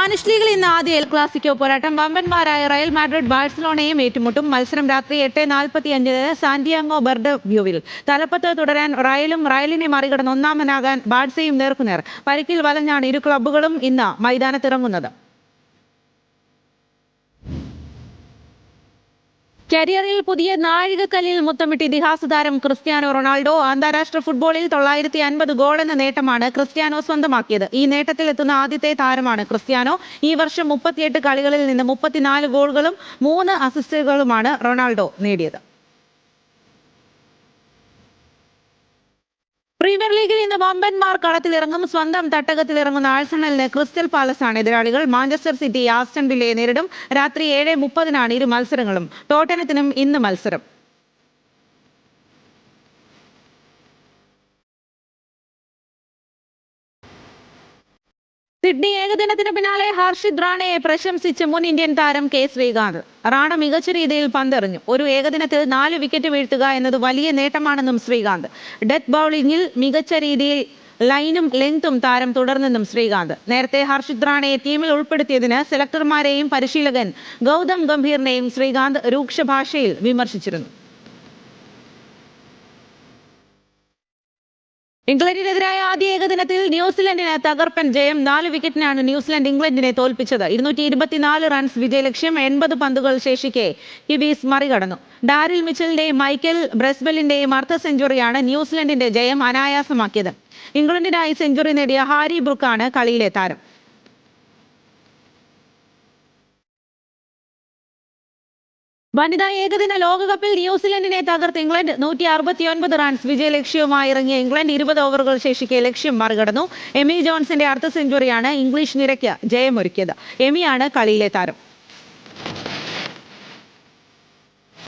Spanish ലീഗിൽ ഇന്ന് ആദ്യ എൽ ക്ലാസിക്കോ പോരാട്ടം വമ്പന്മാരായ റയൽ മാഡ്രിഡ് ബാഴ്സലോണയും ഏറ്റുമുട്ടും. മത്സരം രാത്രി 8:45 സാന്റിയാഗോ ബെർണബ്യൂവിൽ. തലപ്പത്ത് തുടരാൻ റയലിനെ മറികടന്ന് ഒന്നാമനാകാൻ ബാഴ്സയും നേർക്കുനേർ. പരിക്കിൽ വലഞ്ഞാണ് ഇരു ക്ലബ്ബുകളും ഇന്ന് മൈതാനത്തിറങ്ങുന്നത്. കരിയറിൽ പുതിയ നാഴികക്കല്ലിൽ മുത്തമിട്ട് ഇതിഹാസ താരം ക്രിസ്ത്യാനോ റൊണാൾഡോ. അന്താരാഷ്ട്ര ഫുട്ബോളിൽ 950 ഗോൾ എന്ന നേട്ടമാണ് ക്രിസ്ത്യാനോ സ്വന്തമാക്കിയത്. ഈ നേട്ടത്തിൽ എത്തുന്ന ആദ്യത്തെ താരമാണ് ക്രിസ്ത്യാനോ. ഈ വർഷം 38 കളികളിൽ നിന്ന് 34 ഗോളുകളും 3 അസിസ്റ്റുകളുമാണ് റൊണാൾഡോ നേടിയത്. പ്രീമിയർ ലീഗിൽ ഇന്ന് വമ്പന്മാർ കളത്തിലിറങ്ങും. സ്വന്തം തട്ടകത്തിലിറങ്ങുന്ന ആഴ്സണലിന് ക്രിസ്റ്റൽ പാലസാണ് എതിരാളികൾ. മാഞ്ചസ്റ്റർ സിറ്റി ആസ്റ്റൺ വില്ലയെ നേരിടും. രാത്രി 7:30 ഇരു മത്സരങ്ങളും. ടോട്ടനത്തിനും ഇന്ന് മത്സരം. സിഡ്നി ഏകദിനത്തിന് പിന്നാലെ ഹർഷിത് റാണയെ പ്രശംസിച്ച് മുൻ ഇന്ത്യൻ താരം കെ ശ്രീകാന്ത്. റാണ മികച്ച രീതിയിൽ പന്തെറിഞ്ഞു. ഒരു ഏകദിനത്തിൽ 4 വിക്കറ്റ് വീഴ്ത്തുക എന്നത് വലിയ നേട്ടമാണെന്നും ശ്രീകാന്ത്. ഡെത്ത് ബൌളിംഗിൽ മികച്ച രീതിയിൽ ലൈനും ലെങ്തും താരം തുടർന്നെന്നും ശ്രീകാന്ത്. നേരത്തെ ഹർഷിത് റാണയെ ടീമിൽ ഉൾപ്പെടുത്തിയതിന് സെലക്ടർമാരെയും പരിശീലകൻ ഗൗതം ഗംഭീറിനെയും ശ്രീകാന്ത് രൂക്ഷ ഭാഷയിൽ വിമർശിച്ചിരുന്നു. ഇംഗ്ലണ്ടിനെതിരായ ആദ്യ ഏകദിനത്തിൽ ന്യൂസിലൻഡിന് തകർപ്പൻ ജയം. 4 വിക്കറ്റിനാണ് ന്യൂസിലൻഡ് ഇംഗ്ലണ്ടിനെ തോൽപ്പിച്ചത്. 224 റൺസ് വിജയലക്ഷ്യം. 80 പന്തുകൾ ശേഷിക്കെ കിവീസ് മറികടന്നു. ഡാരിൽ മിച്ചലിന്റെയും മൈക്കൽ ബ്രെസ്ബെല്ലിന്റെയും അർദ്ധ സെഞ്ചുറിയാണ് ന്യൂസിലൻഡിന്റെ ജയം അനായാസമാക്കിയത്. ഇംഗ്ലണ്ടിനായി സെഞ്ചുറി നേടിയ ഹാരി ബ്രൂക്കാണ് കളിയിലെ താരം. വനിതാ ഏകദിന ലോകകപ്പിൽ ന്യൂസിലൻഡിനെ തകർത്ത് ഇംഗ്ലണ്ട്. 169 റൺസ് വിജയലക്ഷ്യവുമായി ഇറങ്ങിയ ഇംഗ്ലണ്ട് 20 ഓവറുകൾ ശേഷിക്കെ ലക്ഷ്യം മറികടന്നു. എമി ജോൺസിന്റെ അർദ്ധ സെഞ്ചുറിയാണ് ഇംഗ്ലീഷ് നിരയ്ക്ക് ജയമൊരുക്കിയത്. എമിയാണ് കളിയിലെ താരം.